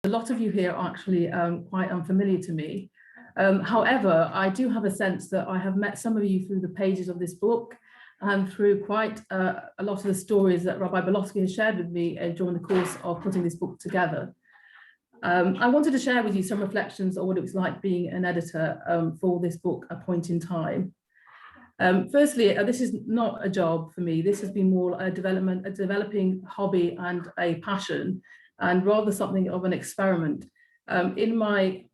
a lot of you here are actually quite unfamiliar to me. However, I do have a sense that I have met some of you through the pages of this book and through quite a lot of the stories that Rabbi Belovski has shared with me during the course of putting this book together. I wanted to share with you some reflections on what it was like being an editor for this book, A Point in Time. Firstly, this is not a job for me. This has been more a developing hobby and a passion, and rather something of an experiment. In my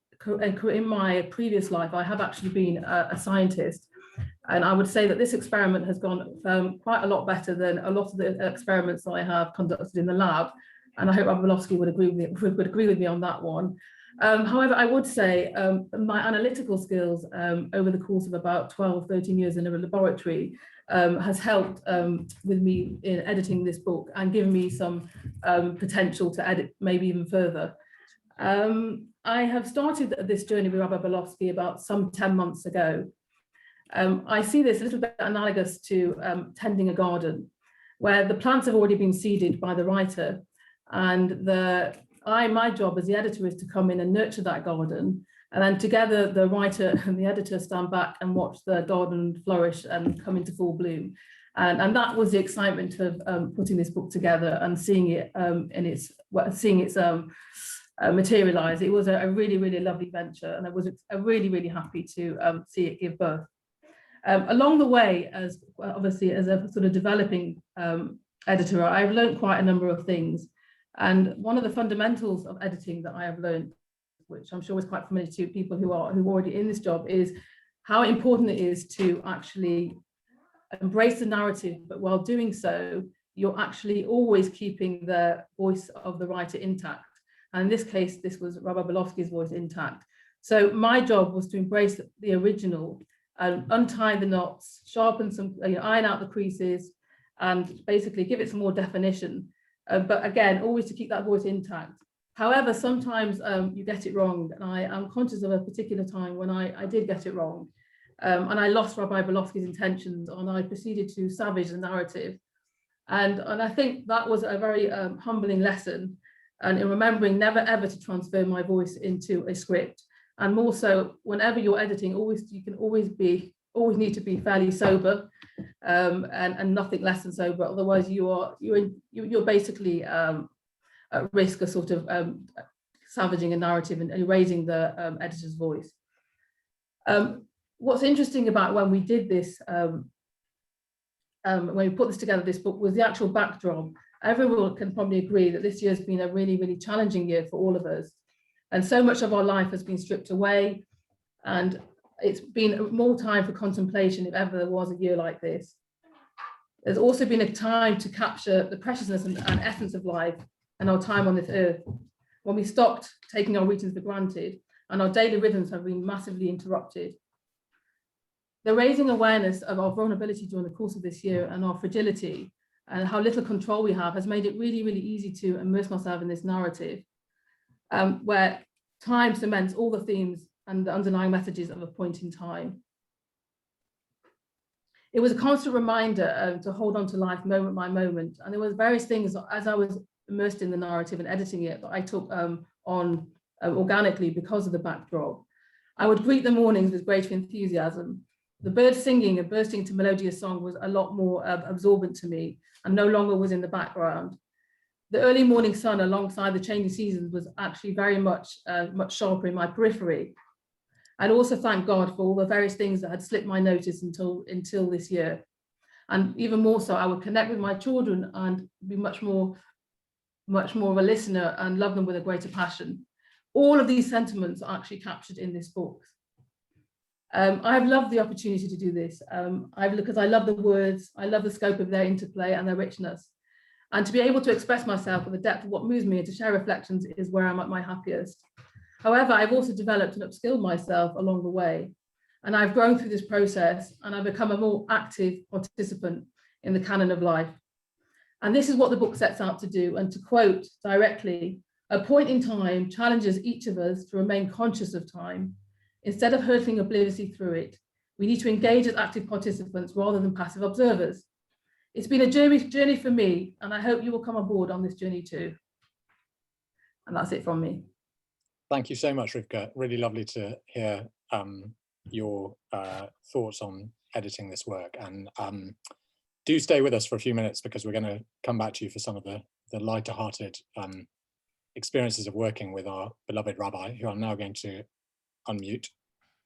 previous life, I have actually been a scientist, and I would say that this experiment has gone quite a lot better than a lot of the experiments that I have conducted in the lab. And I hope Rabbi Belovski would agree with me on that one. However, I would say my analytical skills over the course of about 12, 13 years in a laboratory has helped with me in editing this book and given me some potential to edit maybe even further. I have started this journey with Rabbi Belovski about some 10 months ago. I see this a little bit analogous to tending a garden, where the plants have already been seeded by the writer, and my job as the editor is to come in and nurture that garden, and then together the writer and the editor stand back and watch the garden flourish and come into full bloom. And that was the excitement of putting this book together and seeing it materialize. It was a really, really lovely venture, and I was really happy to see it give birth. Along the way, as a sort of developing editor, I've learned quite a number of things. And one of the fundamentals of editing that I have learned, which I'm sure is quite familiar to people who are already in this job, is how important it is to actually embrace the narrative, but while doing so, you're actually always keeping the voice of the writer intact. And in this case, this was Rabbi Belovski's voice intact. So my job was to embrace the original and untie the knots, sharpen some, iron out the creases, and basically give it some more definition. But again, always to keep that voice intact. However, sometimes you get it wrong, and I am conscious of a particular time when I did get it wrong, and I lost Rabbi Belovski's intentions, and I proceeded to savage the narrative. And I think that was a very humbling lesson, and in remembering never ever to transfer my voice into a script. And more so, whenever you're editing, you always need to be fairly sober, and nothing less than sober. Otherwise, you're basically at risk of sort of savaging a narrative and erasing the editor's voice. What's interesting about when we did this, when we put this together, this book, was the actual backdrop. Everyone can probably agree that this year has been a really, really challenging year for all of us. And so much of our life has been stripped away, and it's been more time for contemplation if ever there was a year like this. There's also been a time to capture the preciousness and essence of life and our time on this earth, when we stopped taking our routines for granted and our daily rhythms have been massively interrupted. The raising awareness of our vulnerability during the course of this year and our fragility and how little control we have has made it really, really easy to immerse myself in this narrative, where time cements all the themes and the underlying messages of a point in time. It was a constant reminder to hold on to life moment by moment. And there was various things as I was immersed in the narrative and editing it that I took on organically because of the backdrop. I would greet the mornings with greater enthusiasm. The birds singing and bursting into melodious song was a lot more absorbent to me and no longer was in the background. The early morning sun alongside the changing seasons was actually very much sharper in my periphery. I'd also thank God for all the various things that had slipped my notice until this year. And even more so, I would connect with my children and be much more of a listener and love them with a greater passion. All of these sentiments are actually captured in this book. I've loved the opportunity to do this because I love the words, I love the scope of their interplay and their richness. And to be able to express myself with the depth of what moves me and to share reflections is where I'm at my happiest. However, I've also developed and upskilled myself along the way. And I've grown through this process and I've become a more active participant in the canon of life. And this is what the book sets out to do. And to quote directly, a point in time challenges each of us to remain conscious of time. Instead of hurtling obliviously through it, we need to engage as active participants rather than passive observers. It's been a journey for me, and I hope you will come aboard on this journey too. And that's it from me. Thank you so much, Rivka. Really lovely to hear your thoughts on editing this work. And do stay with us for a few minutes, because we're going to come back to you for some of the lighter-hearted experiences of working with our beloved Rabbi, who I'm now going to unmute,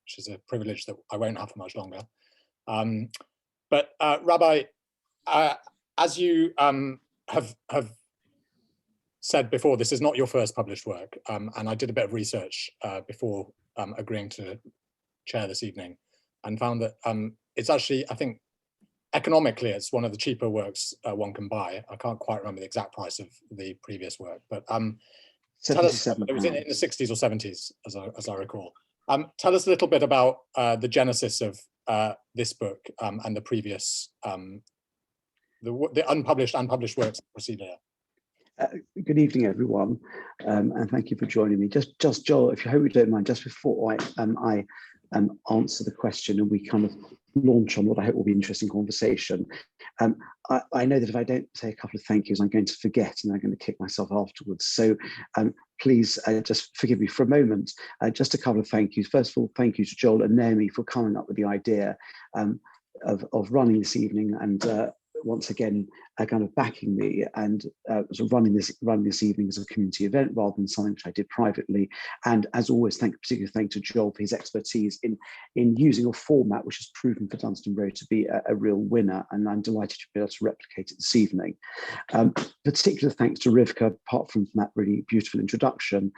which is a privilege that I won't have for much longer. But Rabbi, as you have said before, this is not your first published work, and I did a bit of research before agreeing to chair this evening, and found that it's actually, I think, economically, it's one of the cheaper works one can buy. I can't quite remember the exact price of the previous work, but tell us, it was in the 60s or 70s, as I recall. Tell us a little bit about the genesis of this book and the previous, the unpublished and published works that preceded it. Good evening, everyone, and thank you for joining me. Just Joel, if you hope you don't mind, just before I answer the question and we kind of launch on what I hope will be an interesting conversation. I know that if I don't say a couple of thank yous, I'm going to forget and I'm going to kick myself afterwards. So please just forgive me for a moment. Just a couple of thank yous. First of all, thank you to Joel and Naomi for coming up with the idea of running this evening, and once again kind of backing me and sort of running this evening as a community event rather than something which I did privately. And as always, particularly thank to Joel for his expertise in using a format which has proven for Dunstan Road to be a real winner, and I'm delighted to be able to replicate it this evening. Particular thanks to Rivka, apart from that really beautiful introduction.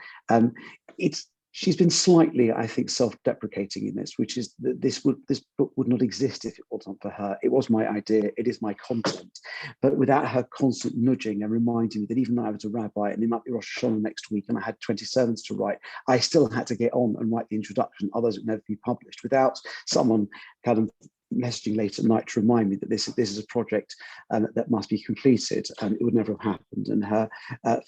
She's been slightly, I think, self-deprecating in this, which is that this book would not exist if it wasn't for her. It was my idea, it is my content, but without her constant nudging and reminding me that even though I was a rabbi and it might be Rosh Hashanah next week and I had 20 sermons to write, I still had to get on and write the introduction, otherwise it would never be published. Without someone kind of messaging late at night to remind me that this is a project that must be completed, it would never have happened. And her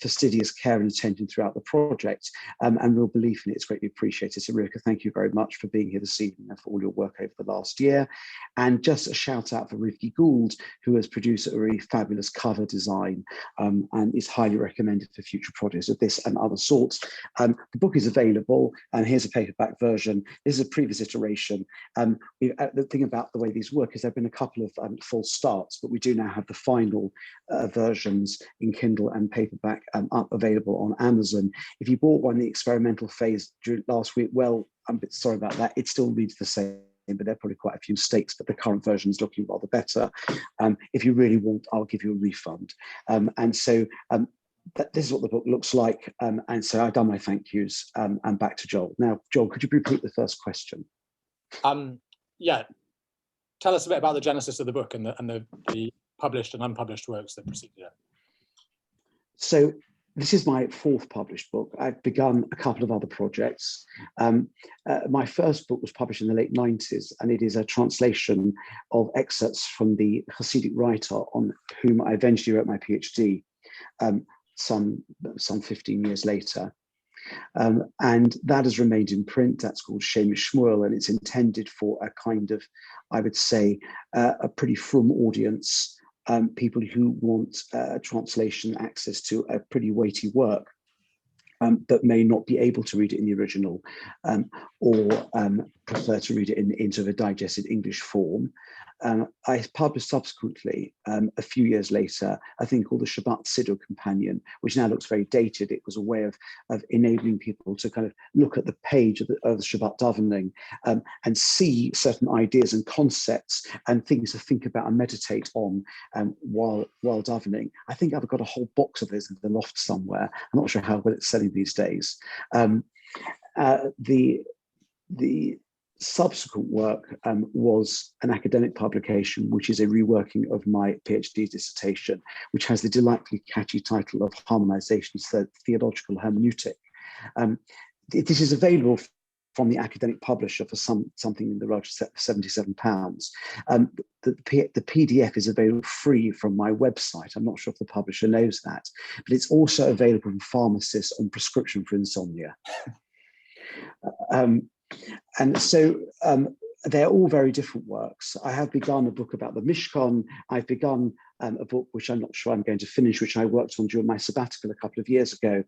fastidious care and attention throughout the project and real belief in it is greatly appreciated. So Rivka, thank you very much for being here this evening and for all your work over the last year. And just a shout out for Rivki Gould, who has produced a really fabulous cover design and is highly recommended for future projects of this and other sorts. The book is available, and here's a paperback version. This is a previous iteration. The thing about the way these work is there have been a couple of false starts, but we do now have the final versions in Kindle and paperback up available on Amazon. If you bought one in the experimental phase during last week, well, I'm a bit sorry about that. It still reads the same, but there are probably quite a few mistakes, but the current version is looking rather better. If you really want, I'll give you a refund. This is what the book looks like. And so I've done my thank yous, and back to Joel. Now, Joel, could you repeat the first question? Yeah. Tell us a bit about the genesis of the book and the published and unpublished works that preceded it. So this is my fourth published book. I've begun a couple of other projects. My first book was published in the late 90s, and it is a translation of excerpts from the Hasidic writer on whom I eventually wrote my PhD some 15 years later. And that has remained in print. That's called Shamish Schmoyle, and it's intended for a kind of, I would say, a pretty frum audience, people who want translation access to a pretty weighty work, that may not be able to read it in the original, or prefer to read it in sort of a digested English form. I published subsequently, a few years later, a thing called the Shabbat Siddur Companion, which now looks very dated. It was a way of enabling people to kind of look at the page of the Shabbat davening and see certain ideas and concepts and things to think about and meditate on while davening. I think I've got a whole box of this in the loft somewhere. I'm not sure how well it's selling these days. The subsequent work was an academic publication, which is a reworking of my PhD dissertation, which has the delightfully catchy title of Harmonization, Theological Hermeneutic. This is available from the academic publisher for something in the range of £77. The PDF is available free from my website. I'm not sure if the publisher knows that, but it's also available from pharmacists on prescription for insomnia. And so they're all very different works. I have begun a book about the Mishkan. I've begun a book which I'm not sure I'm going to finish, which I worked on during my sabbatical a couple of years ago,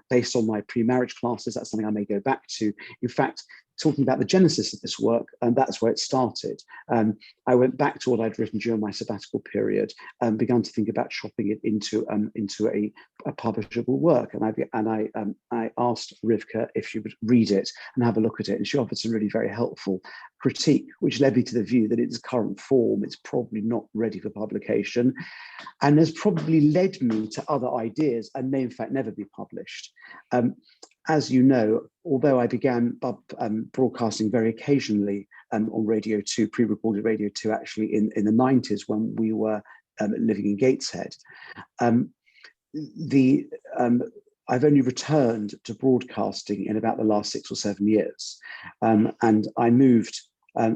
based on my pre-marriage classes. That's something I may go back to. In fact, talking about the genesis of this work, and that's where it started. I went back to what I'd written during my sabbatical period and began to think about chopping it into a publishable work. And I asked Rivka if she would read it and have a look at it, and she offered some really very helpful critique, which led me to the view that in its current form, it's probably not ready for publication, and has probably led me to other ideas and may in fact never be published. As you know, although I began broadcasting very occasionally on Radio 2, pre-recorded Radio 2, actually in the 90s when we were living in Gateshead, I've only returned to broadcasting in about the last 6 or 7 years. And I moved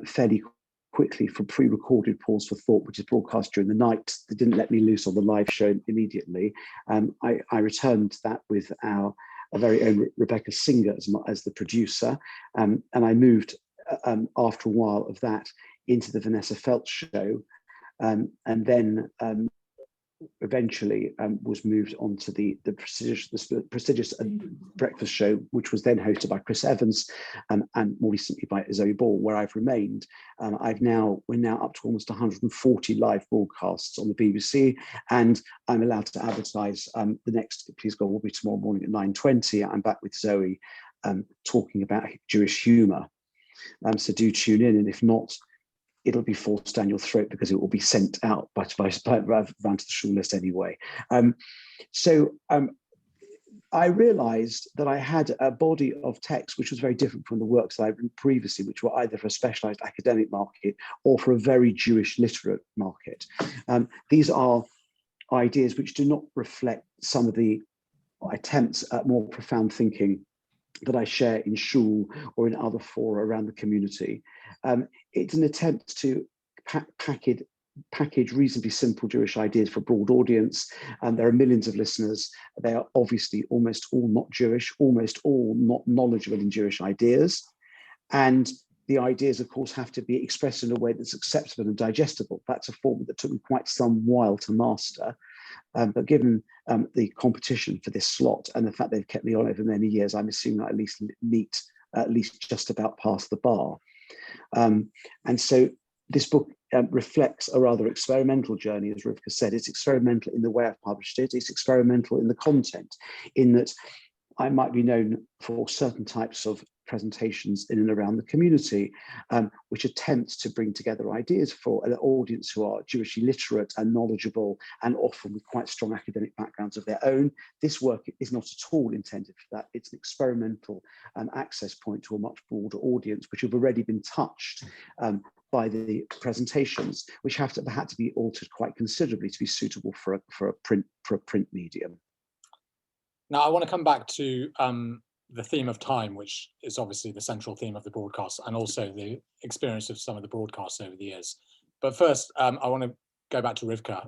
fairly quickly from pre-recorded Pause for Thought, which is broadcast during the night. They didn't let me loose on the live show immediately. I returned to that with our very own Rebecca Singer as the producer. And I moved after a while of that into the Vanessa Feltz show. And then eventually was moved on to the prestigious breakfast show, which was then hosted by Chris Evans and more recently by Zoe Ball, where I've remained. We're now up to almost 140 live broadcasts on the BBC, and I'm allowed to advertise. The next Please God will be tomorrow morning at 9:20. I'm back with Zoe talking about Jewish humour. So do tune in, and if not, it'll be forced down your throat because it will be sent out by round to the shul list anyway. I realized that I had a body of text which was very different from the works that I'd written previously, which were either for a specialized academic market or for a very Jewish literate market. These are ideas which do not reflect some of the attempts at more profound thinking that I share in shul or in other fora around the community. It's an attempt to package reasonably simple Jewish ideas for a broad audience. There are millions of listeners. They are obviously almost all not Jewish, almost all not knowledgeable in Jewish ideas. And the ideas, of course, have to be expressed in a way that's acceptable and digestible. That's a form that took me quite some while to master. But given the competition for this slot and the fact they've kept me on over many years, I'm assuming I at least just about past the bar. And so this book reflects a rather experimental journey, as Rivka said. It's experimental in the way I've published it. It's experimental in the content, in that I might be known for certain types of presentations in and around the community, which attempts to bring together ideas for an audience who are Jewishly literate and knowledgeable and often with quite strong academic backgrounds of their own. This work is not at all intended for that. It's an experimental access point to a much broader audience, which have already been touched by the presentations, which had to be altered quite considerably to be suitable for a print medium. Now, I want to come back to the theme of time, which is obviously the central theme of the broadcast, and also the experience of some of the broadcasts over the years. But first, I want to go back to Rivka,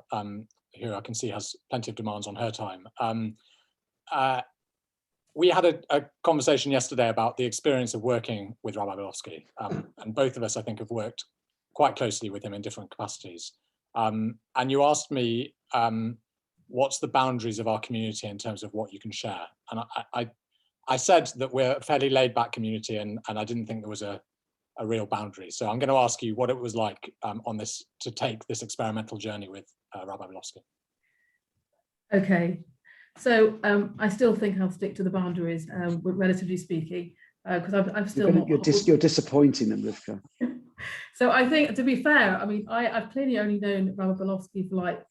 who I can see has plenty of demands on her time. We had a conversation yesterday about the experience of working with Rabbi Belovski, and both of us, I think, have worked quite closely with him in different capacities. And you asked me, what's the boundaries of our community in terms of what you can share? And I said that we're a fairly laid-back community, and I didn't think there was a real boundary. So I'm going to ask you what it was like to take this experimental journey with Rabbi Belovski. Okay, so I still think I'll stick to the boundaries, relatively speaking, because I've still not. You're disappointing them, Rivka. So I think, to be fair, I mean, I've clearly only known Rabbi Belovski for like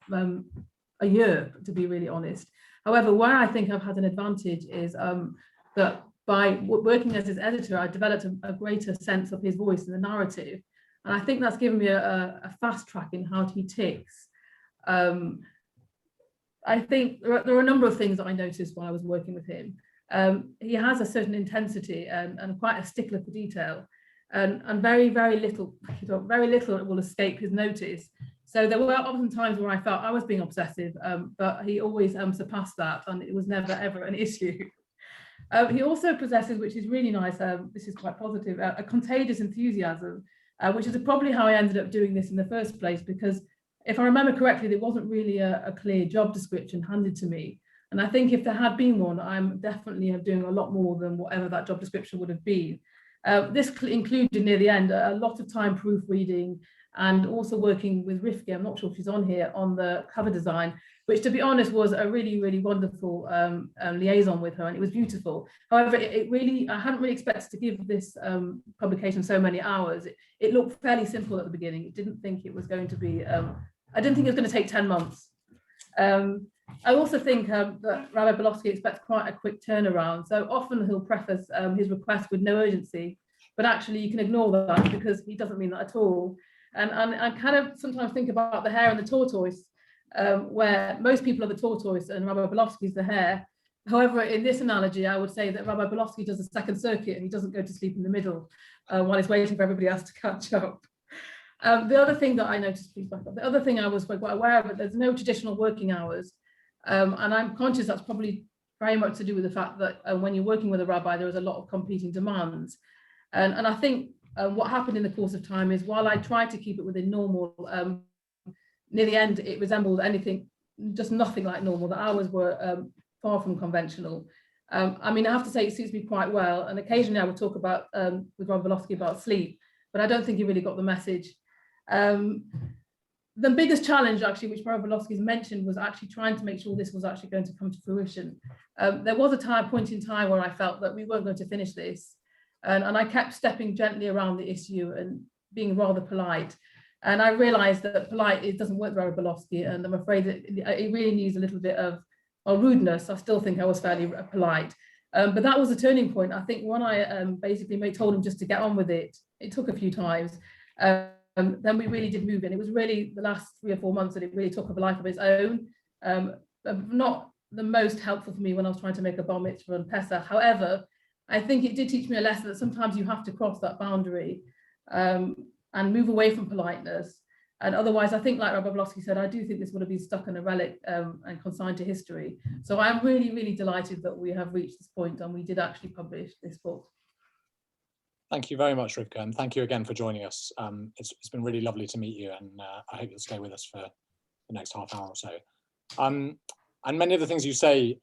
a year, to be really honest. However, where I think I've had an advantage is that by working as his editor, I developed a greater sense of his voice in the narrative. And I think that's given me a fast track in how he ticks. I think there are a number of things that I noticed while I was working with him. He has a certain intensity and quite a stickler for detail, and very, very little will escape his notice. So there were often times where I felt I was being obsessive, but he always surpassed that, and it was never ever an issue. He also possesses, which is really nice, this is quite positive, a contagious enthusiasm, which is probably how I ended up doing this in the first place, because if I remember correctly, there wasn't really a clear job description handed to me. And I think if there had been one, I'm definitely doing a lot more than whatever that job description would have been. This included near the end a lot of time proofreading and also working with Rivka, I'm not sure if she's on here, on the cover design, which to be honest was a really, really wonderful liaison with her, and it was beautiful. However, I hadn't really expected to give this publication so many hours. It looked fairly simple at the beginning. I didn't think it was going to be, I didn't think it was going to take 10 months. I also think that Rabbi Belovski expects quite a quick turnaround. So often he'll preface his request with no urgency, but actually you can ignore that because he doesn't mean that at all. And I kind of sometimes think about the hare and the tortoise, where most people are the tortoise and Rabbi Belovski is the hare. However, in this analogy, I would say that Rabbi Belovski does a second circuit and he doesn't go to sleep in the middle while he's waiting for everybody else to catch up. The other thing that I noticed, please back up, the other thing I was quite aware of, there's no traditional working hours. And I'm conscious that's probably very much to do with the fact that when you're working with a rabbi, there is a lot of competing demands. And I think what happened in the course of time is while I tried to keep it within normal, near the end, it resembled anything, just nothing like normal. The hours were far from conventional. I mean, I have to say it suits me quite well. And occasionally I would talk about with Rabbi Belovski about sleep, but I don't think he really got the message. The biggest challenge actually, which Rabbi Belovski's mentioned, was actually trying to make sure this was actually going to come to fruition. There was a point in time where I felt that we weren't going to finish this. And I kept stepping gently around the issue and being rather polite. And I realized that polite, it doesn't work for Rabbi Belovski. And I'm afraid that it really needs a little bit of rudeness. I still think I was fairly polite. But that was a turning point. I think when I basically told him just to get on with it, it took a few times. Then we really did move in. It was really the last 3 or 4 months that it really took up a life of its own. Not the most helpful for me when I was trying to make a bar mitzvah and Pesach. However, I think it did teach me a lesson that sometimes you have to cross that boundary and move away from politeness. And otherwise, I think like Rabbi Belovski said, I do think this would have been stuck in a relic and consigned to history. So I'm really, really delighted that we have reached this point and we did actually publish this book. Thank you very much, Rivka, and thank you again for joining us. It's been really lovely to meet you, and I hope you'll stay with us for the next half hour or so. And many of the things you say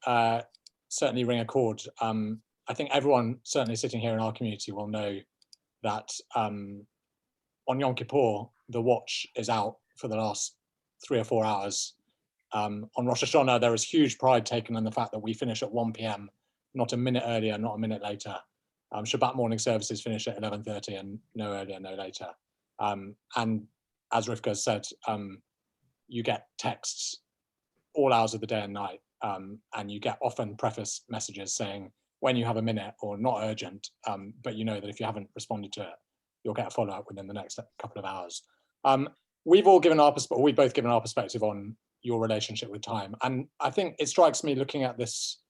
certainly ring a chord. I think everyone certainly sitting here in our community will know that on Yom Kippur, the watch is out for the last 3 or 4 hours. On Rosh Hashanah, there is huge pride taken in the fact that we finish at 1 p.m, not a minute earlier, not a minute later. Shabbat morning services finish at 11:30 and no earlier, no later. And as Rivka said, you get texts all hours of the day and night, and you get often preface messages saying when you have a minute or not urgent, but you know that if you haven't responded to it, you'll get a follow-up within the next couple of hours. We've both given our perspective on your relationship with time. And I think it strikes me looking at this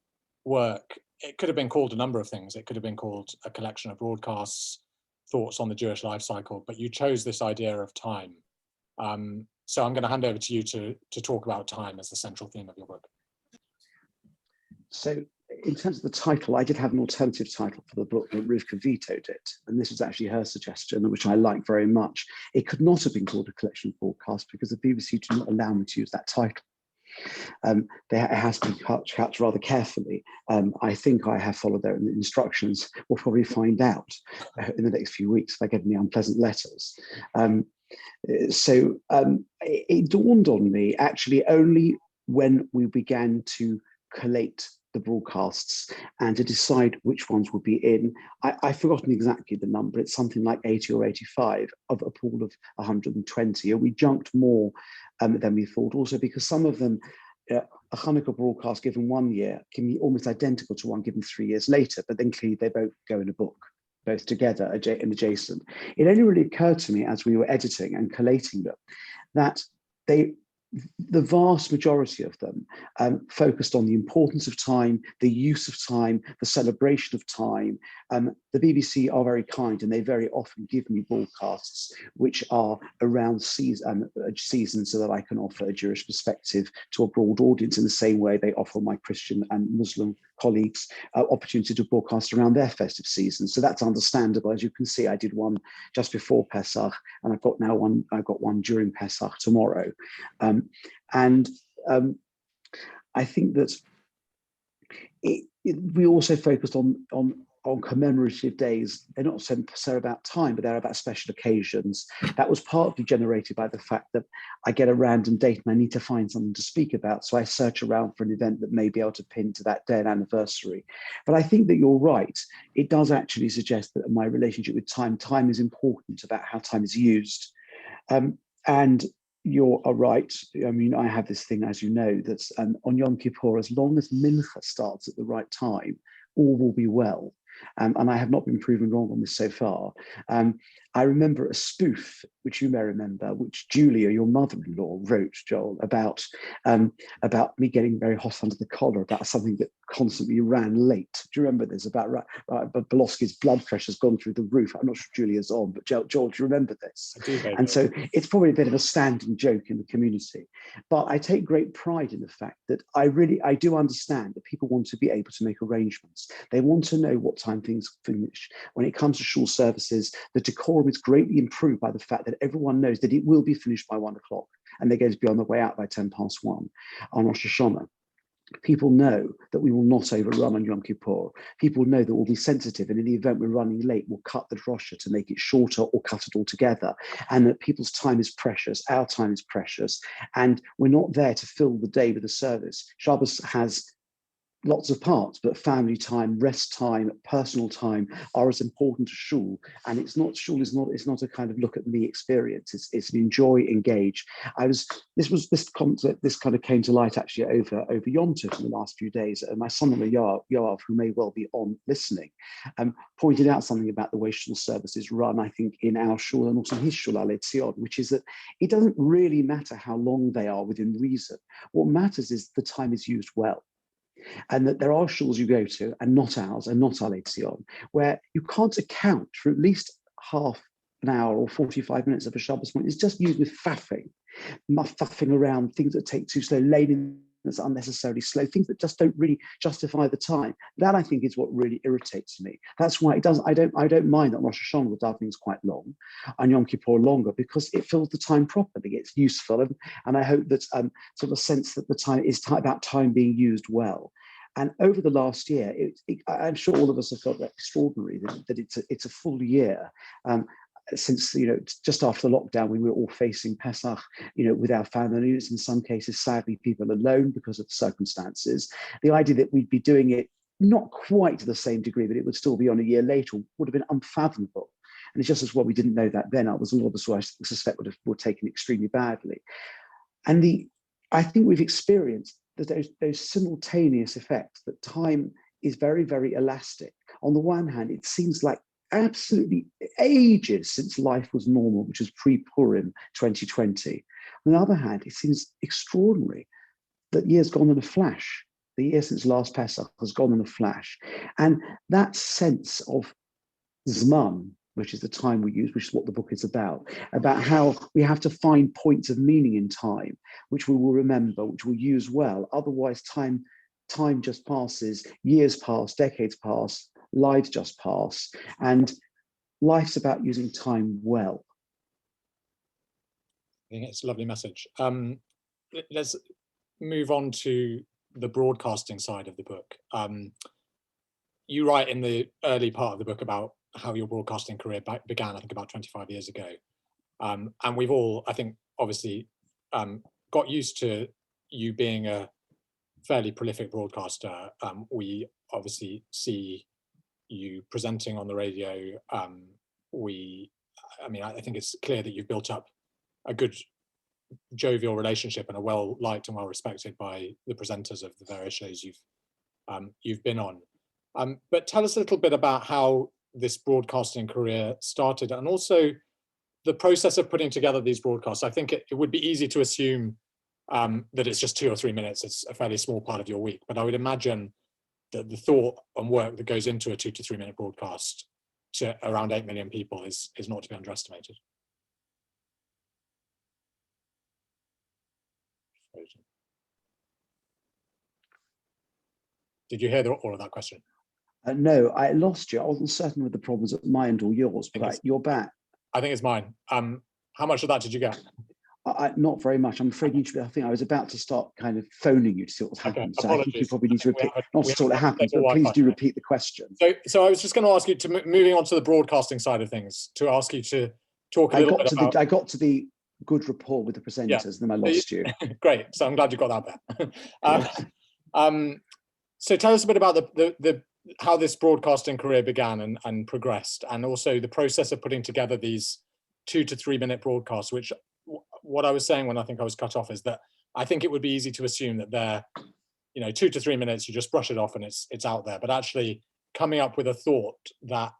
work, it could have been called a number of things. It could have been called a collection of broadcasts, thoughts on the Jewish life cycle, but you chose this idea of time. So I'm going to hand over to you to talk about time as the central theme of your book. So in terms of the title, I did have an alternative title for the book, but Rivka vetoed it. And this was actually her suggestion, which I like very much. It could not have been called a collection of broadcasts because the BBC do not allow me to use that title. It has to be couched rather carefully. I think I have followed their instructions. We'll probably find out in the next few weeks if they get any unpleasant letters. It dawned on me actually only when we began to collate the broadcasts and to decide which ones would be in. I've forgotten exactly the number. It's something like 80 or 85 of a pool of 120. And we junked more than we thought, also because some of them, a Hanukkah broadcast given 1 year can be almost identical to one given 3 years later, but then clearly they both go in a book, both together and adjacent. It only really occurred to me as we were editing and collating them that the vast majority of them focused on the importance of time, the use of time, the celebration of time. The BBC are very kind and they very often give me broadcasts which are around seasons so that I can offer a Jewish perspective to a broad audience in the same way they offer my Christian and Muslim colleagues opportunity to broadcast around their festive season. So that's understandable. As you can see, I did one just before Pesach, and I've got one during Pesach tomorrow. I think that we also focused on commemorative days. They're not so about time, but they're about special occasions. That was partly generated by the fact that I get a random date and I need to find something to speak about. So I search around for an event that may be able to pin to that day and anniversary. But I think that you're right. It does actually suggest that my relationship with time is important about how time is used. And you are right. I mean, I have this thing, as you know, that's on Yom Kippur, as long as Mincha starts at the right time, all will be well. And I have not been proven wrong on this so far. I remember a spoof, which you may remember, which Julia, your mother-in-law, wrote, Joel, about me getting very hot under the collar about something that constantly ran late. Do you remember this? About Belovski's blood pressure's gone through the roof. I'm not sure Julia's on, but Joel, do you remember this? I do, and so it's probably a bit of a standing joke in the community. But I take great pride in the fact that I do understand that people want to be able to make arrangements. They want to know what time things finish. When it comes to shul services, the decorum is greatly improved by the fact that everyone knows that it will be finished by 1 o'clock and they're going to be on the way out by 1 on Rosh Hashanah. People know that we will not overrun on Yom Kippur. People know that we'll be sensitive, and in the event we're running late, we'll cut the drosha to make it shorter or cut it all together. And that people's time is precious, our time is precious, and we're not there to fill the day with a service. Shabbos has lots of parts, but family time, rest time, personal time are as important as shul. And shul is not a kind of look at me experience. It's an enjoy, engage. This kind of came to light actually over Yom Tov in the last few days. My son-in-law Yoav, who may well be on listening, pointed out something about the way shul services run, I think, in our shul and also in his shul Al Etzion, which is that it doesn't really matter how long they are within reason. What matters is the time is used well. And that there are shuls you go to, and not ours, and not Al Etzion, where you can't account for at least half an hour or 45 minutes of a Shabbos morning. It's just used with faffing around, things that take too slow, laning that's unnecessarily slow, things that just don't really justify the time. That, I think, is what really irritates me. That's why I don't mind that Rosh Hashanah will do things quite long and Yom Kippur longer, because it fills the time properly. It's useful, and I hope that sort of a sense that the time is about time being used well. And over the last year, I'm sure all of us have felt that extraordinary, that it's a full year. Since, just after the lockdown, we were all facing Pesach, with our families, in some cases, sadly, people alone because of circumstances. The idea that we'd be doing it not quite to the same degree, but it would still be on a year later, would have been unfathomable. And it's just as well we didn't know that then. A lot of us who I suspect would taken extremely badly. And I think we've experienced those simultaneous effects, that time is very, very elastic. On the one hand, it seems like absolutely ages since life was normal, which was pre-Purim 2020. On the other hand, it seems extraordinary that year's gone in a flash. The year since last Pesach has gone in a flash. And that sense of Zman, which is the time we use, which is what the book is about how we have to find points of meaning in time, which we will remember, which we'll use well. Otherwise, time just passes, years pass, decades pass, lives just pass, and life's about using time well. I think it's a lovely message. Let's move on to the broadcasting side of the book. You write in the early part of the book about how your broadcasting career began, I think, about 25 years ago. And we've all, I think, obviously got used to you being a fairly prolific broadcaster. We obviously see you presenting on the radio. I think it's clear that you've built up a good jovial relationship and are well liked and well respected by the presenters of the various shows you've been on. But tell us a little bit about how this broadcasting career started, and also the process of putting together these broadcasts. I think it would be easy to assume that it's just 2 or 3 minutes. It's a fairly small part of your week, but I would imagine that the thought and work that goes into a 2 to 3 minute broadcast to around 8 million people is not to be underestimated. Did you hear all of that question? No, I lost you. I wasn't certain whether the problems at my end or yours, but you're back. I think it's mine. How much of that did you get? Not very much. I'm afraid I think I was about to start kind of phoning you to see what was happening. So I think you probably need to repeat, not to see what happens, but please do repeat the question. So I was just going to ask you to, moving on to the broadcasting side of things, to ask you to talk a little bit about... I got to the good rapport with the presenters, and then I lost you. Great. So I'm glad you got that there. So tell us a bit about how this broadcasting career began and progressed, and also the process of putting together these 2 to 3 minute broadcasts, which what I was saying when I think I was cut off is that I think it would be easy to assume that they're, 2 to 3 minutes, you just brush it off and it's out there. But actually coming up with a thought that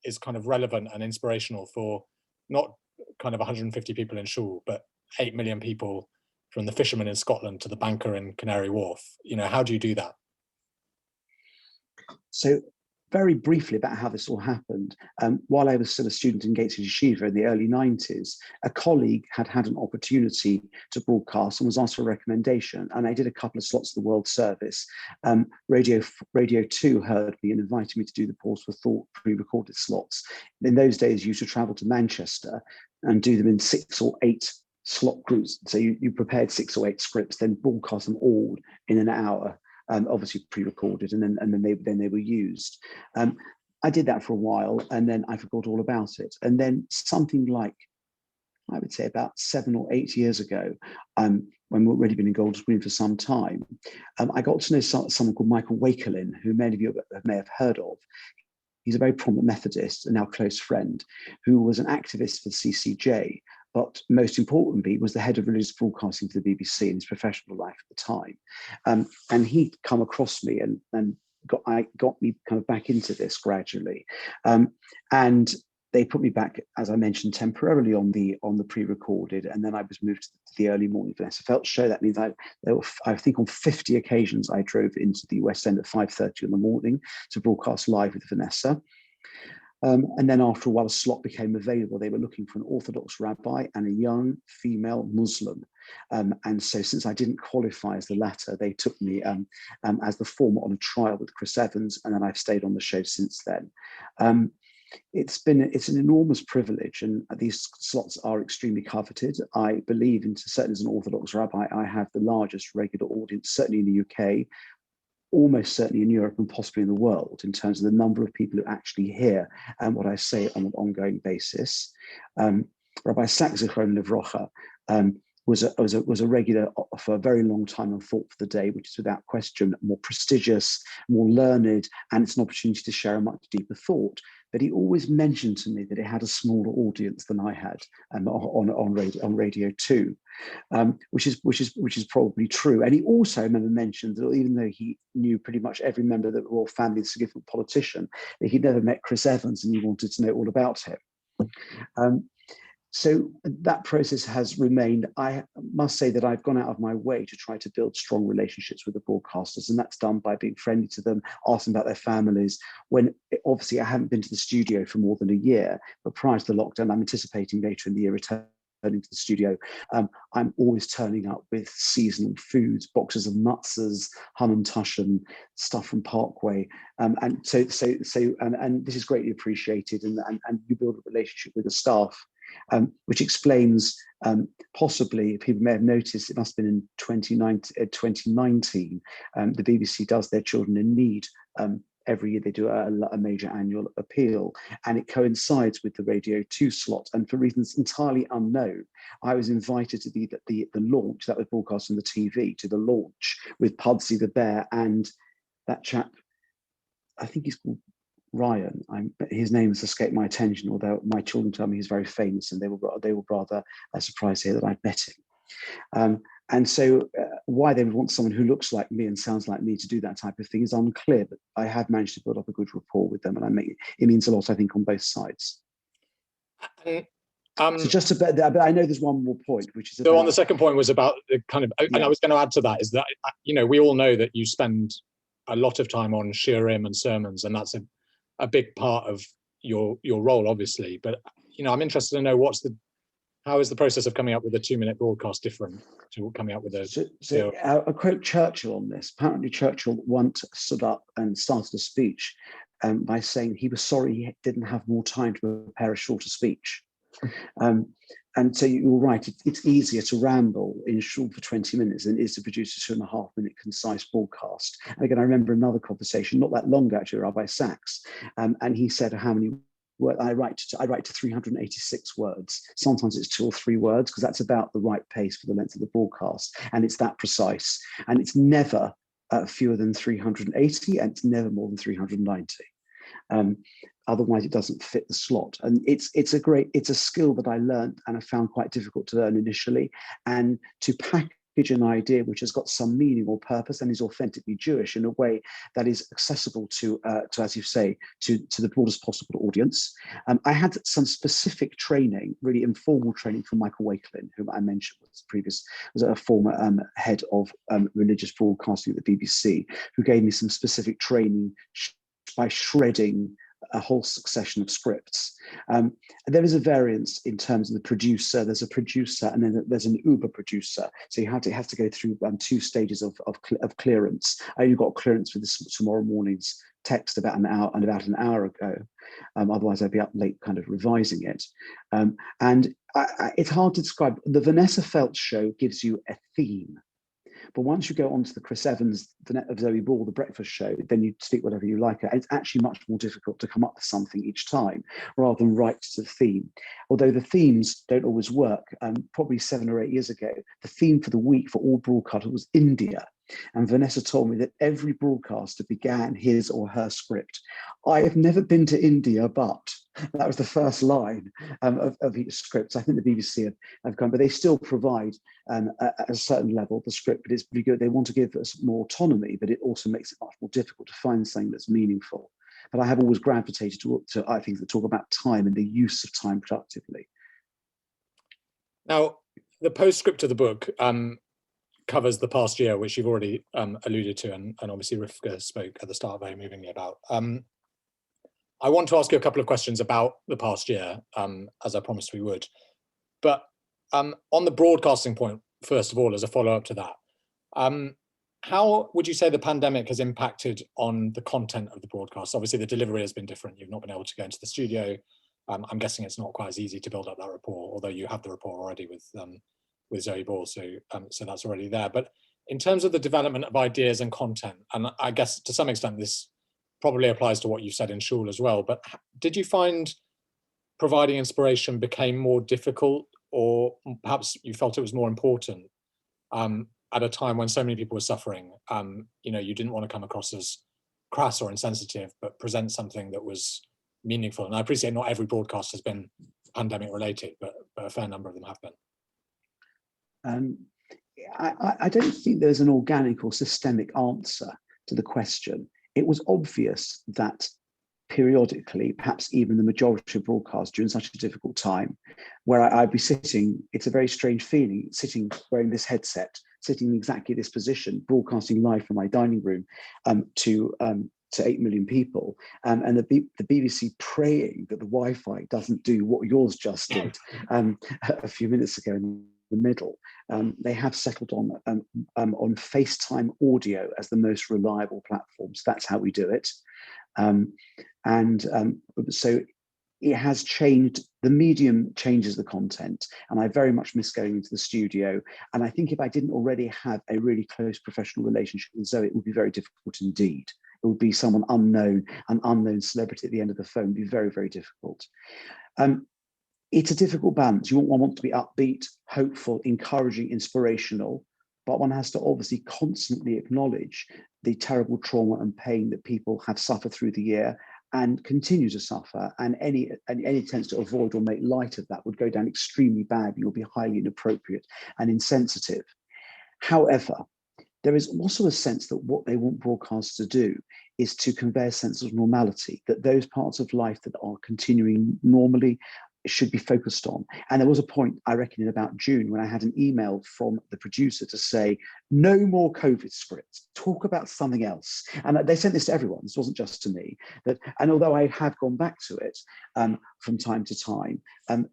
is kind of relevant and inspirational for not kind of 150 people in Shul, but 8 million people, from the fisherman in Scotland to the banker in Canary Wharf. How do you do that? So very briefly about how this all happened. While I was still a student in Gateshead Yeshiva in the early 90s, a colleague had an opportunity to broadcast and was asked for a recommendation. And I did a couple of slots of the World Service. Radio 2 heard me and invited me to do the Pause for Thought pre-recorded slots. In those days, you used to travel to Manchester and do them in 6 or 8 slot groups. So you prepared 6 or 8 scripts, then broadcast them all in an hour. Obviously pre-recorded, and then they were used. I did that for a while, and then I forgot all about it. And then something like, I would say about 7 or 8 years ago, when we'd already been in Golders Green for some time, I got to know someone called Michael Wakelin, who many of you may have heard of. He's a very prominent Methodist and now close friend, who was an activist for the CCJ, but most importantly was the head of religious broadcasting for the BBC in his professional life at the time. And he'd come across me and got me kind of back into this gradually. And they put me back, as I mentioned, temporarily on the pre-recorded, and then I was moved to the early morning Vanessa Feltz show. That means I think on 50 occasions I drove into the West End at 5:30 in the morning to broadcast live with Vanessa. And then after a while, a slot became available. They were looking for an Orthodox rabbi and a young female Muslim. And so since I didn't qualify as the latter, they took me as the former on a trial with Chris Evans, and then I've stayed on the show since then. It's an enormous privilege, and these slots are extremely coveted. I believe, certainly as an Orthodox rabbi, I have the largest regular audience, certainly in the UK, almost certainly in Europe and possibly in the world, in terms of the number of people who actually hear what I say on an ongoing basis. Rabbi Sack Zichron Livrocha was a regular for a very long time on Thought for the Day, which is without question more prestigious, more learned, and it's an opportunity to share a much deeper thought. But he always mentioned to me that it had a smaller audience than I had on Radio 2, which is probably true. And he also, I remember, mentioned that even though he knew pretty much every member of the royal family, a significant politician, that he'd never met Chris Evans, and he wanted to know all about him. So that process has remained. I must say that I've gone out of my way to try to build strong relationships with the broadcasters, and that's done by being friendly to them, asking about their families. When obviously I haven't been to the studio for more than a year, but prior to the lockdown, I'm anticipating later in the year returning to the studio. I'm always turning up with seasonal foods, boxes of matzahs, Hamantaschen, stuff from Parkway, and so this is greatly appreciated, and you build a relationship with the staff. Which explains, possibly, people may have noticed, it must have been in 2019, the BBC does Their Children in Need. Every year they do a major annual appeal, and it coincides with the Radio 2 slot. And for reasons entirely unknown, I was invited to be the launch, that was broadcast on the TV, to the launch with Pudsey the Bear and that chap, I think he's called Ryan. His name has escaped my attention, although my children tell me he's very famous, and they were rather surprised to hear that I'd met him. And so why they would want someone who looks like me and sounds like me to do that type of thing is unclear, but I have managed to build up a good rapport with them, and it means a lot, I think, on both sides. So just about that, but I know there's one more point, which is so on the second point was about the kind of, and I was going to add to that, is that, we all know that you spend a lot of time on shiurim and sermons, and that's a big part of your role, obviously. But I'm interested to know what's How is the process of coming up with a 2-minute broadcast different to coming up with a? So I'll quote Churchill on this. Apparently Churchill once stood up and started a speech by saying he was sorry he didn't have more time to prepare a shorter speech. And so you're right, it's easier to ramble in short for 20 minutes than it is to produce a 2.5-minute concise broadcast. And again, I remember another conversation, not that long actually, Rabbi Sachs, and he said how many words I write to 386 words. Sometimes it's 2 or 3 words, because that's about the right pace for the length of the broadcast. And it's that precise. And it's never fewer than 380, and it's never more than 390. Otherwise it doesn't fit the slot. And it's a skill that I learned and I found quite difficult to learn initially. And to package an idea which has got some meaning or purpose and is authentically Jewish in a way that is accessible to as you say, to the broadest possible audience. I had some specific training, really informal training from Michael Wakelin, whom I mentioned was a former head of religious broadcasting at the BBC, who gave me some specific training by shredding a whole succession of scripts. There is a variance in terms of the producer. There's a producer and then there's an Uber producer. So it has to go through 2 stages of clearance. I only got clearance for this tomorrow morning's text about an hour ago. Otherwise I'd be up late kind of revising it. It's hard to describe. The Vanessa Feltz show gives you a theme. But once you go on to the Chris Evans, of Zoe Ball, the breakfast show, then you speak whatever you like. It's actually much more difficult to come up with something each time rather than write to the theme. Although the themes don't always work. Probably 7 or 8 years ago, the theme for the week for all broadcasters was India. And Vanessa told me that every broadcaster began his or her script. I have never been to India, but that was the first line of each script. I think the BBC have gone, but they still provide at a certain level the script, but it's pretty good. They want to give us more autonomy, but it also makes it much more difficult to find something that's meaningful. But I have always gravitated to things that talk about time and the use of time productively. Now, the postscript of the book covers the past year, which you've already alluded to, and obviously Rivka spoke at the start very movingly about. I want to ask you a couple of questions about the past year, as I promised we would. But on the broadcasting point, first of all, as a follow-up to that, how would you say the pandemic has impacted on the content of the broadcast? Obviously, the delivery has been different. You've not been able to go into the studio. I'm guessing it's not quite as easy to build up that rapport, although you have the rapport already with Zoe Ball, so that's already there. But in terms of the development of ideas and content, and I guess to some extent this probably applies to what you said in Shul as well, but did you find providing inspiration became more difficult, or perhaps you felt it was more important at a time when so many people were suffering? You didn't want to come across as crass or insensitive, but present something that was meaningful. And I appreciate not every broadcast has been pandemic related, but a fair number of them have been. I don't think there's an organic or systemic answer to the question. It was obvious that periodically, perhaps even the majority of broadcasts during such a difficult time, where I'd be sitting, it's a very strange feeling, sitting wearing this headset, sitting in exactly this position, broadcasting live from my dining room to 8 million people, and the BBC praying that the Wi-Fi doesn't do what yours just did a few minutes ago in the middle. They have settled on FaceTime audio as the most reliable platform. So that's how we do it. So it has changed, the medium changes the content, and I very much miss going into the studio. And I think if I didn't already have a really close professional relationship with Zoe, it would be very difficult indeed. It would be someone unknown, an unknown celebrity at the end of the phone. It would be very, very difficult. It's a difficult balance. One wants to be upbeat, hopeful, encouraging, inspirational, but one has to obviously constantly acknowledge the terrible trauma and pain that people have suffered through the year and continue to suffer. And any attempts to avoid or make light of that would go down extremely badly or be highly inappropriate and insensitive. However, there is also a sense that what they want broadcasts to do is to convey a sense of normality, that those parts of life that are continuing normally should be focused on. And there was a point, I reckon, in about June when I had an email from the producer to say, no more COVID scripts, talk about something else. And they sent this to everyone, this wasn't just to me. And although I have gone back to it from time to time,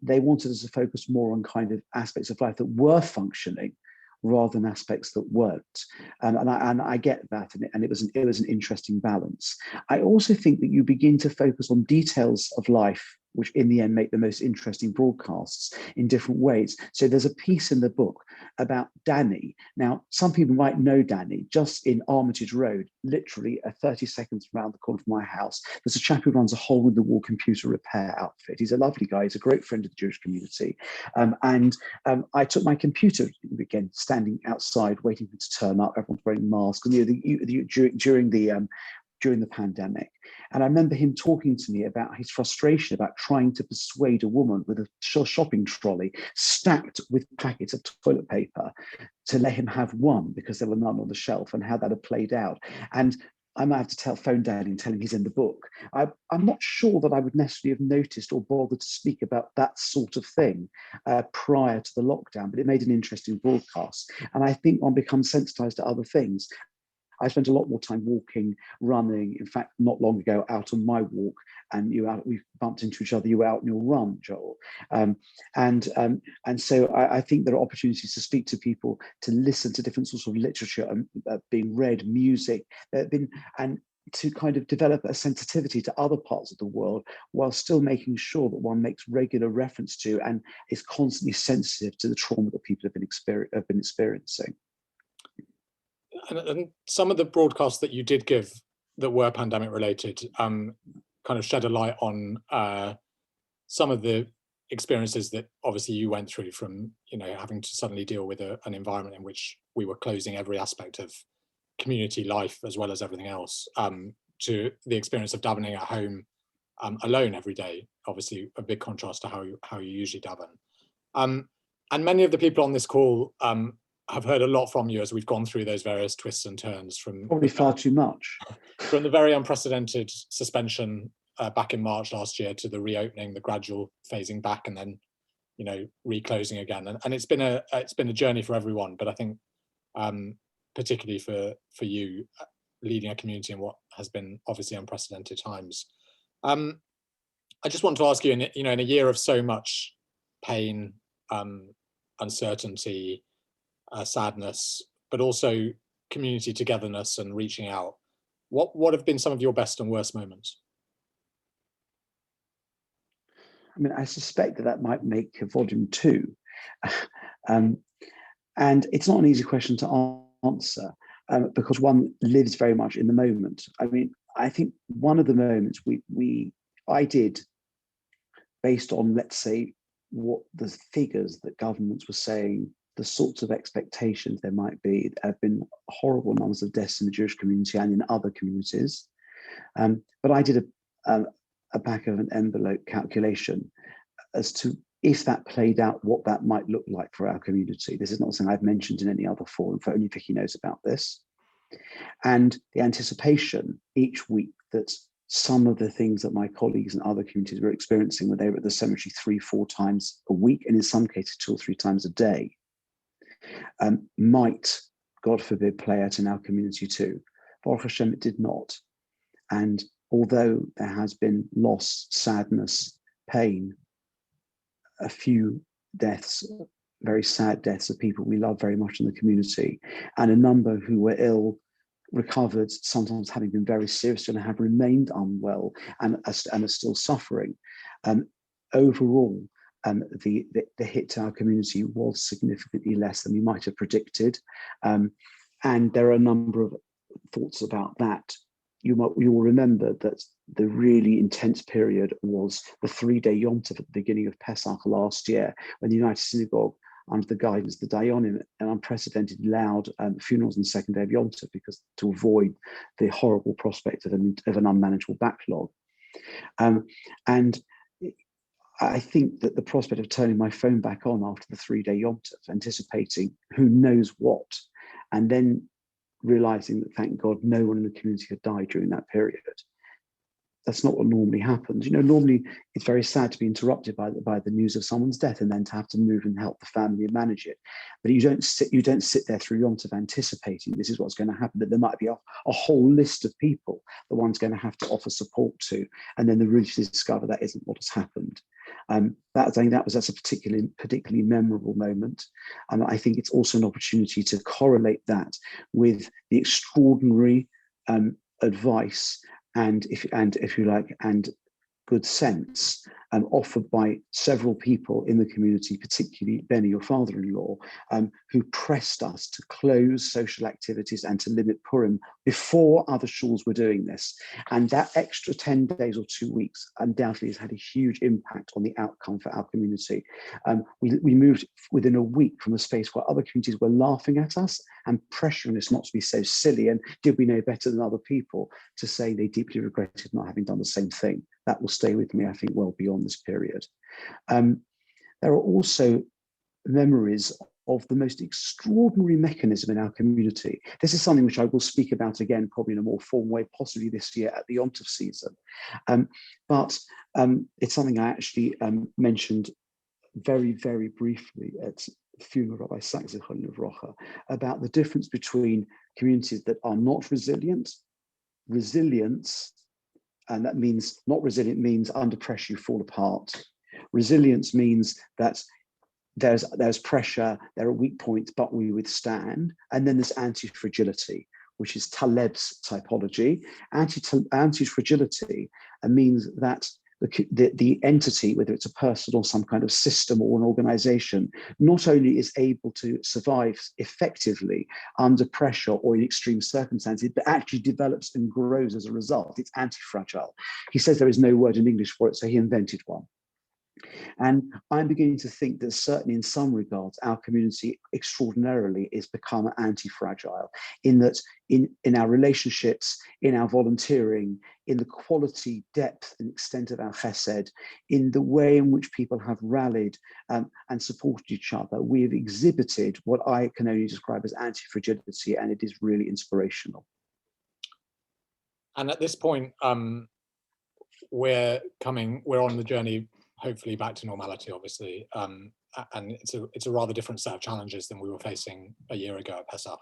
they wanted us to focus more on kind of aspects of life that were functioning rather than aspects that weren't. And I get that, and it was an interesting balance. I also think that you begin to focus on details of life, which in the end make the most interesting broadcasts in different ways. So there's a piece in the book about Danny. Now, some people might know Danny. Just in Armitage Road, literally 30 seconds around the corner from my house, there's a chap who runs a hole-in-the-wall computer repair outfit. He's a lovely guy. He's a great friend of the Jewish community. I took my computer, again, standing outside, waiting for it to turn up. Everyone's wearing masks. And during the pandemic. And I remember him talking to me about his frustration about trying to persuade a woman with a shopping trolley stacked with packets of toilet paper to let him have one because there were none on the shelf, and how that had played out. And I might have to phone Danny and tell him he's in the book. I'm not sure that I would necessarily have noticed or bothered to speak about that sort of thing prior to the lockdown, but it made an interesting broadcast. And I think one becomes sensitized to other things. I spent a lot more time walking, running. In fact, not long ago, out on my walk, and we bumped into each other. You were out on your run, Joel, and so I think there are opportunities to speak to people, to listen to different sorts of literature being read, music, and to kind of develop a sensitivity to other parts of the world, while still making sure that one makes regular reference to and is constantly sensitive to the trauma that people have been experiencing. And some of the broadcasts that you did give that were pandemic related kind of shed a light on some of the experiences that obviously you went through, from having to suddenly deal with an environment in which we were closing every aspect of community life as well as everything else, to the experience of davening at home alone every day. Obviously a big contrast to how you usually daven. And many of the people on this call have heard a lot from you as we've gone through those various twists and turns, from probably far too much, from the very unprecedented suspension back in March last year to the reopening, the gradual phasing back, and then reclosing again. And it's been a journey for everyone, but I think particularly for you, leading a community in what has been obviously unprecedented times. I just want to ask you, in a year of so much pain, uncertainty, sadness, but also community togetherness and reaching out, what have been some of your best and worst moments? I mean, I suspect that might make a volume 2. And it's not an easy question to answer because one lives very much in the moment. I mean, I think one of the moments I did, based on, let's say, what the figures that governments were saying, the sorts of expectations there might be. There have been horrible numbers of deaths in the Jewish community and in other communities. But I did a back of an envelope calculation as to, if that played out, what that might look like for our community. This is not something I've mentioned in any other forum, for only Vicky knows about this. And the anticipation each week that some of the things that my colleagues and other communities were experiencing when they were at the cemetery 3-4 times a week, and in some cases 2 or 3 times a day, might, God forbid, play out in our community too. Baruch Hashem, it did not. And although there has been loss, sadness, pain, a few deaths, very sad deaths of people we love very much in the community, and a number who were ill, recovered, sometimes having been very serious and have remained unwell and are still suffering. Overall, the hit to our community was significantly less than we might have predicted. And there are a number of thoughts about that. You will remember that the really intense period was the 3-day Yom Tov at the beginning of Pesach last year, when the United Synagogue, under the guidance of the Dayanim, an unprecedented loud funerals on the second day of Yom Tov, because to avoid the horrible prospect of an unmanageable backlog. And I think that the prospect of turning my phone back on after the 3-day Yom Tov, anticipating who knows what, and then realizing that, thank God, no one in the community had died during that period, that's not what normally happens. You know, normally it's very sad to be interrupted by the news of someone's death and then to have to move and help the family and manage it. But you don't sit there through Yom Tov anticipating this is what's going to happen, that there might be a whole list of people that one's going to have to offer support to, and then the really discover that isn't what has happened. That's a particularly memorable moment. I think it's also an opportunity to correlate that with the extraordinary advice and if you like, and good sense offered by several people in the community, particularly Benny, your father-in-law, who pressed us to close social activities and to limit Purim before other shuls were doing this. And that extra 10 days or 2 weeks undoubtedly has had a huge impact on the outcome for our community. We moved within a week from a space where other communities were laughing at us and pressuring us not to be so silly and did we know better than other people, to say they deeply regretted not having done the same thing. That will stay with me, I think, well beyond this period. There are also memories of the most extraordinary mechanism in our community. This is something which I will speak about again, probably in a more formal way, possibly this year at the Yom Tov season. But it's something I actually mentioned very, very briefly at the funeral of Rabbi Sack Zichron Livrocha, about the difference between communities that are not resilient, resilience, and that means not resilient means under pressure you fall apart. Resilience means that there's pressure, there are weak points, but we withstand. And then there's anti-fragility, which is Taleb's typology. Anti-fragility means that the entity, whether it's a person or some kind of system or an organization, not only is able to survive effectively under pressure or in extreme circumstances, but actually develops and grows as a result. It's anti-fragile. He says there is no word in English for it, so he invented one. And I'm beginning to think that certainly in some regards, our community extraordinarily is become anti-fragile, in that in our relationships, in our volunteering, in the quality, depth and extent of our chesed, in the way in which people have rallied and supported each other, we have exhibited what I can only describe as anti-fragility, and it is really inspirational. And at this point, we're on the journey hopefully back to normality, obviously, and it's a rather different set of challenges than we were facing a year ago at Pesach,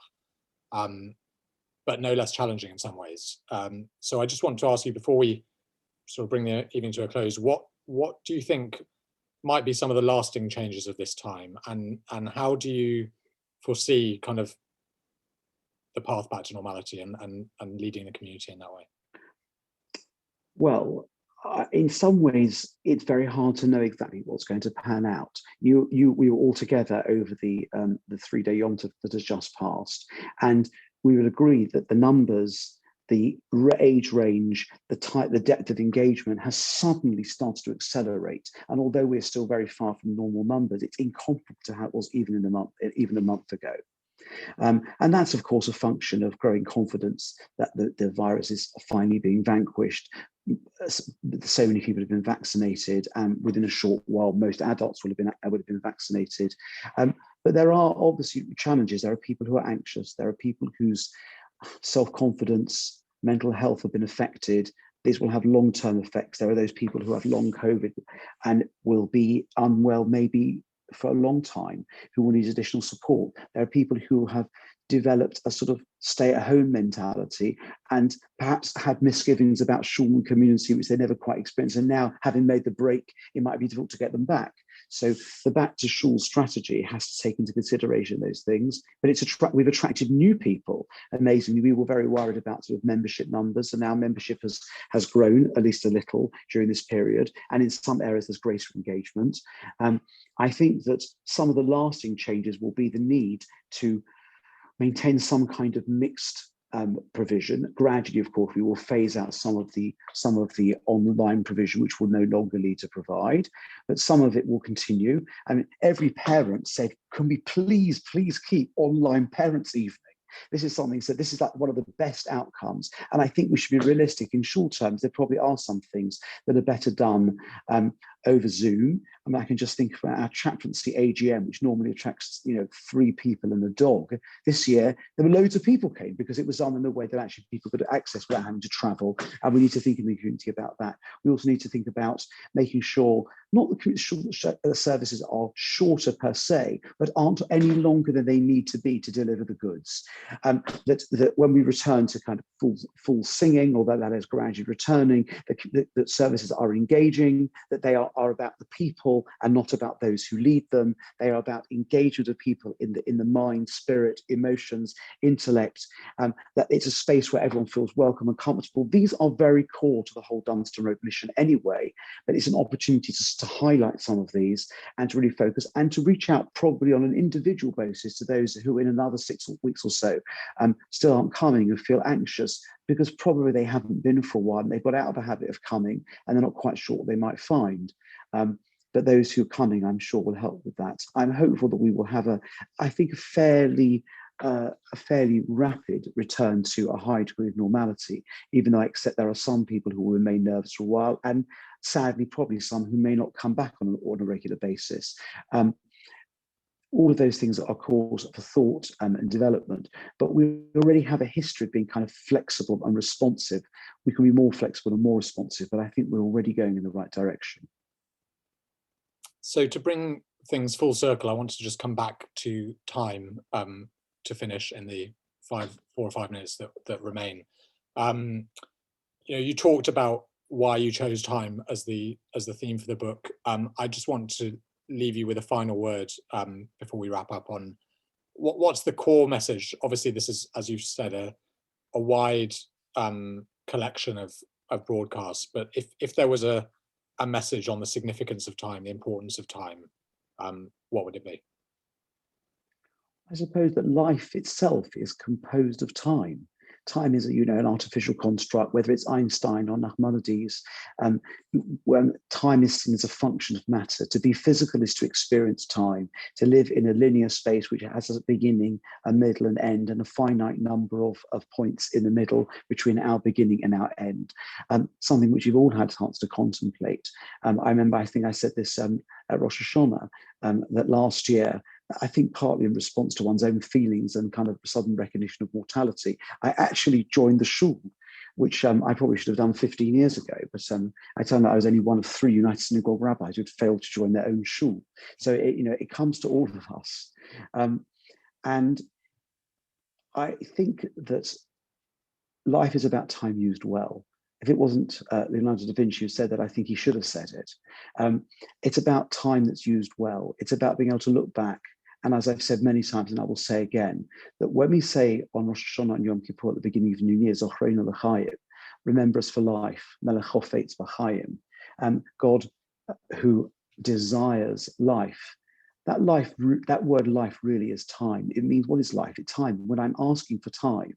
but no less challenging in some ways. So I just want to ask you, before we sort of bring the evening to a close, what do you think might be some of the lasting changes of this time, and how do you foresee kind of the path back to normality and leading the community in that way? Well, in some ways, it's very hard to know exactly what's going to pan out. We were all together over the 3-day Yom Tov that has just passed, and we would agree that the numbers, the age range, the depth of engagement has suddenly started to accelerate. And although we're still very far from normal numbers, it's incomparable to how it was even a month ago. And that's, of course, a function of growing confidence that the virus is finally being vanquished. So many people have been vaccinated, and within a short while, most adults would have been vaccinated. But there are obviously challenges. There are people who are anxious. There are people whose self-confidence, mental health have been affected. These will have long-term effects. There are those people who have long COVID and will be unwell maybe for a long time, who will need additional support. There are people who have developed a sort of stay-at-home mentality and perhaps had misgivings about shul and community, which they never quite experienced. And now, having made the break, it might be difficult to get them back. So the back to shul strategy has to take into consideration those things. But we've attracted new people. Amazingly, we were very worried about sort of membership numbers, and our membership has grown at least a little during this period. And in some areas, there's greater engagement. I think that some of the lasting changes will be the need to maintain some kind of mixed provision. Gradually, of course, we will phase out some of the online provision, which will no longer need to provide, but some of it will continue. I mean, every parent said, "Can we please keep online parents' evening?" This is something, so this is like one of the best outcomes. And I think we should be realistic. In short terms, there probably are some things that are better done over Zoom. I mean, I can just think about our Chaplaincy Agm, which normally attracts 3 people and a dog. This year, there were loads of people came because it was done in a way that actually people could access without having to travel. And we need to think in the community about that. We also need to think about making sure not the services are shorter per se, but aren't any longer than they need to be to deliver the goods. That when we return to kind of full singing, or that is gradually returning, that services are engaging, that they are about the people and not about those who lead them. They are about engagement of people in the mind, spirit, emotions, intellect, that it's a space where everyone feels welcome and comfortable. These are very core to the whole Dunstan Road mission anyway, but it's an opportunity to highlight some of these and to really focus and to reach out probably on an individual basis to those who in another 6 weeks or so still aren't coming and feel anxious because probably they haven't been for a while and they've got out of the habit of coming and they're not quite sure what they might find. But those who are coming, I'm sure, will help with that. I'm hopeful that we will have a fairly rapid return to a high degree of normality, even though I accept there are some people who will remain nervous for a while, and sadly, probably some who may not come back on a regular basis. All of those things are cause for thought and development, but we already have a history of being kind of flexible and responsive. We can be more flexible and more responsive, but I think we're already going in the right direction. So to bring things full circle, I wanted to just come back to time to finish in the 4 or 5 minutes that remain. You talked about why you chose time as the theme for the book. I just want to leave you with a final word before we wrap up on what's the core message. Obviously, this is, as you've said, a wide collection of broadcasts, but if there was a message on the significance of time, the importance of time, what would it be? I suppose that life itself is composed of time. Time is, an artificial construct, whether it's Einstein or Nachmanides. When time is seen as a function of matter. To be physical is to experience time, to live in a linear space which has a beginning, a middle, and end, and a finite number of points in the middle between our beginning and our end. Something which you've all had a chance to contemplate. I remember, I think I said this at Rosh Hashanah, that last year, I think partly in response to one's own feelings and kind of sudden recognition of mortality, I actually joined the shul, which I probably should have done 15 years ago. But I turned out I was only one of 3 United Synagogue rabbis who'd failed to join their own shul. So it comes to all of us. And I think that life is about time used well. If it wasn't Leonardo da Vinci who said that, I think he should have said it. It's about time that's used well. It's about being able to look back. And as I've said many times, and I will say again, that when we say on Rosh Hashanah and Yom Kippur at the beginning of New Year, Zochreinu l'chaim, remember us for life, Melech Chofetz b'chaim, God who desires life. That word life really is time. It means, what is life? It's time. When I'm asking for time,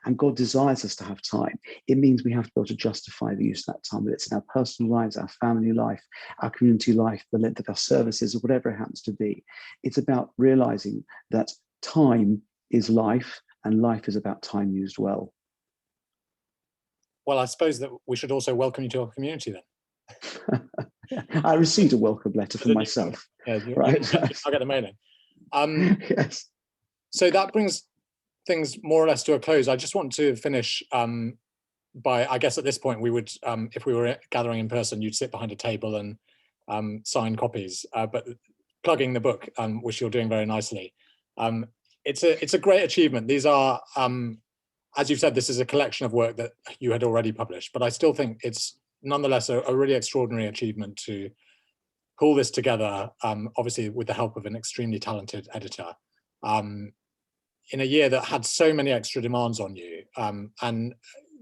and God desires us to have time, it means we have to be able to justify the use of that time, whether it's in our personal lives, our family life, our community life, the length of our services, or whatever it happens to be. It's about realizing that time is life, and life is about time used well. Well, I suppose that we should also welcome you to our community then. I received a welcome letter from myself. Yeah, right. I get the mailing. Yes. So that brings things more or less to a close. I just want to finish by, I guess at this point we would, if we were gathering in person, you'd sit behind a table and sign copies, but plugging the book, which you're doing very nicely. It's a great achievement. These are, as you've said, this is a collection of work that you had already published, but I still think it's nonetheless a really extraordinary achievement to pull this together, obviously with the help of an extremely talented editor, in a year that had so many extra demands on you. And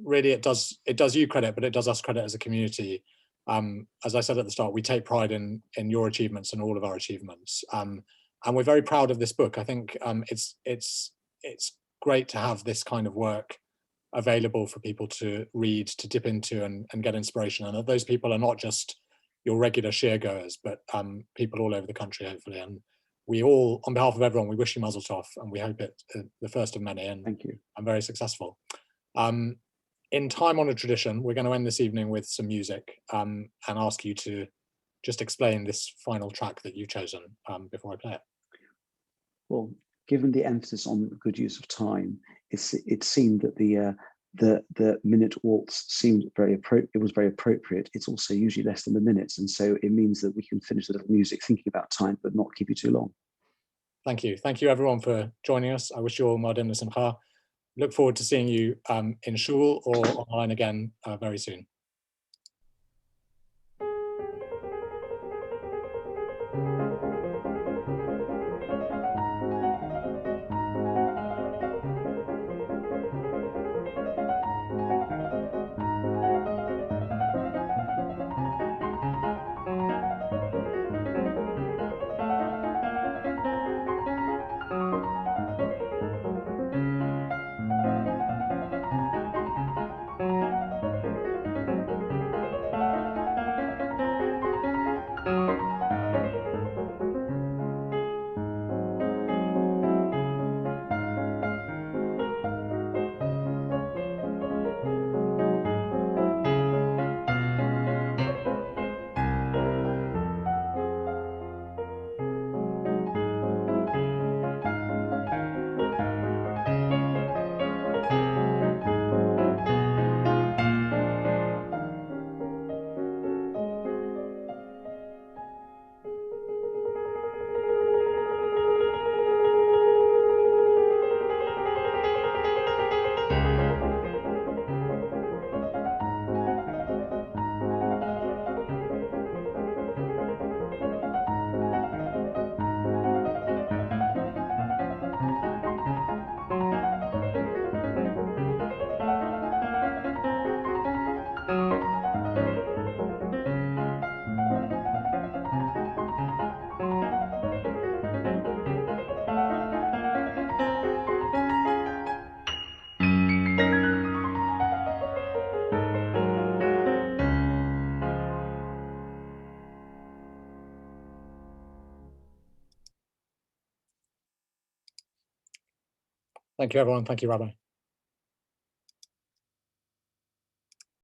really it does you credit, but it does us credit as a community. As I said at the start, we take pride in your achievements and all of our achievements. And we're very proud of this book. I think it's great to have this kind of work available for people to read, to dip into and get inspiration. And that those people are not just your regular share goers, but people all over the country, hopefully. And we all, on behalf of everyone, we wish you Mazel Tov, and we hope it the first of many, and Thank you. I'm very successful. In time-honored tradition, we're going to end this evening with some music and ask you to just explain this final track that you've chosen before I play it. Well, given the emphasis on good use of time, it seemed that the minute waltz seemed very appropriate. It was very appropriate. It's also usually less than a minute, and so it means that we can finish the little music thinking about time, but not keep you too long. Thank you. Thank you, everyone, for joining us. I wish you all Mo'adim L'Simcha. Look forward to seeing you in shul or online again very soon. Thank you, everyone. Thank you, Rabbi.